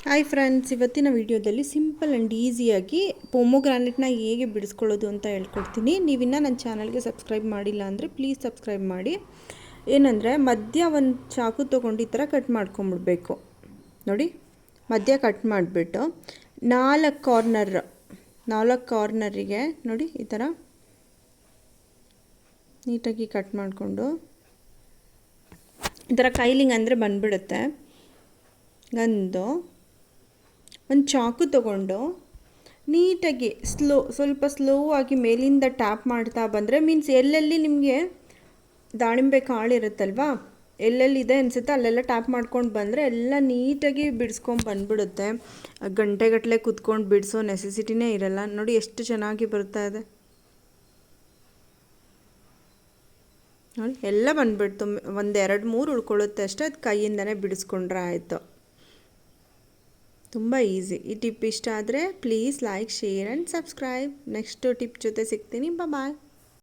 Hi friends, ಇವತ್ತಿನ ವಿಡಿಯೋದಲ್ಲಿ simple and ಈಸಿಯಾಗಿ ಪೊಮೊಗ್ರಾನೆಟ್ನ ಹೇಗೆ ಬಿಡಿಸ್ಕೊಳ್ಳೋದು ಅಂತ ಹೇಳ್ಕೊಡ್ತೀನಿ. ನೀವಿನ್ನ ನನ್ನ ಚಾನಲ್ಗೆ ಸಬ್ಸ್ಕ್ರೈಬ್ ಮಾಡಿಲ್ಲ ಅಂದರೆ ಪ್ಲೀಸ್ ಸಬ್ಸ್ಕ್ರೈಬ್ ಮಾಡಿ. ಏನಂದರೆ ಮಧ್ಯ ಒಂದು ಚಾಕು ತೊಗೊಂಡು ಈ ಥರ ಕಟ್ ಮಾಡ್ಕೊಂಬಿಡ್ಬೇಕು. ನೋಡಿ, ಮಧ್ಯ ಕಟ್ ಮಾಡಿಬಿಟ್ಟು ನಾಲ್ಕು ಕಾರ್ನರಿಗೆ ನೋಡಿ ಈ ಥರ ನೀಟಾಗಿ ಕಟ್ ಮಾಡಿಕೊಂಡು ಈ ಥರ ಕೈಲಿಂಗ್ ಅಂದರೆ ಬಂದುಬಿಡುತ್ತೆ. ಒಂದು ಚಾಕು ತೊಗೊಂಡು ನೀಟಾಗಿ ಸ್ವಲ್ಪ ಸ್ಲೋ ಆಗಿ ಮೇಲಿಂದ ಟ್ಯಾಪ್ ಮಾಡ್ತಾ ಬಂದರೆ, ಮೀನ್ಸ್ ಎಲ್ಲೆಲ್ಲಿ ನಿಮಗೆ ದಾಳಿಂಬೆ ಕಾಳು ಇರುತ್ತಲ್ವಾ, ಎಲ್ಲೆಲ್ಲಿದೆ ಅನಿಸುತ್ತೆ ಅಲ್ಲೆಲ್ಲ ಟ್ಯಾಪ್ ಮಾಡ್ಕೊಂಡು ಬಂದರೆ ಎಲ್ಲ ನೀಟಾಗಿ ಬಿಡಿಸ್ಕೊಂಡು ಬಂದುಬಿಡುತ್ತೆ. ಗಂಟೆಗಟ್ಟಲೆ ಕುತ್ಕೊಂಡು ಬಿಡಿಸೋ ನೆಸೆಸಿಟಿನೇ ಇರಲ್ಲ. ನೋಡಿ ಎಷ್ಟು ಚೆನ್ನಾಗಿ ಬರ್ತಾ ಇದೆ. ನೋಡಿ ಎಲ್ಲ ಬಂದುಬಿಡ್ತು. ಒಂದು 2-3 ಉಳ್ಕೊಳ್ಳುತ್ತೆ ಅಷ್ಟೇ. ಅದು ಕೈಯಿಂದನೇ ಬಿಡಿಸ್ಕೊಂಡ್ರೆ ಆಯಿತು. ತುಂಬ ಈಸಿ. ಈ ಟಿಪ್ ಇಷ್ಟ ಆದರೆ please like, share and subscribe. Next tip ಜೊತೆ ಸಿಗ್ತೀನಿ. ಬಾಯ್.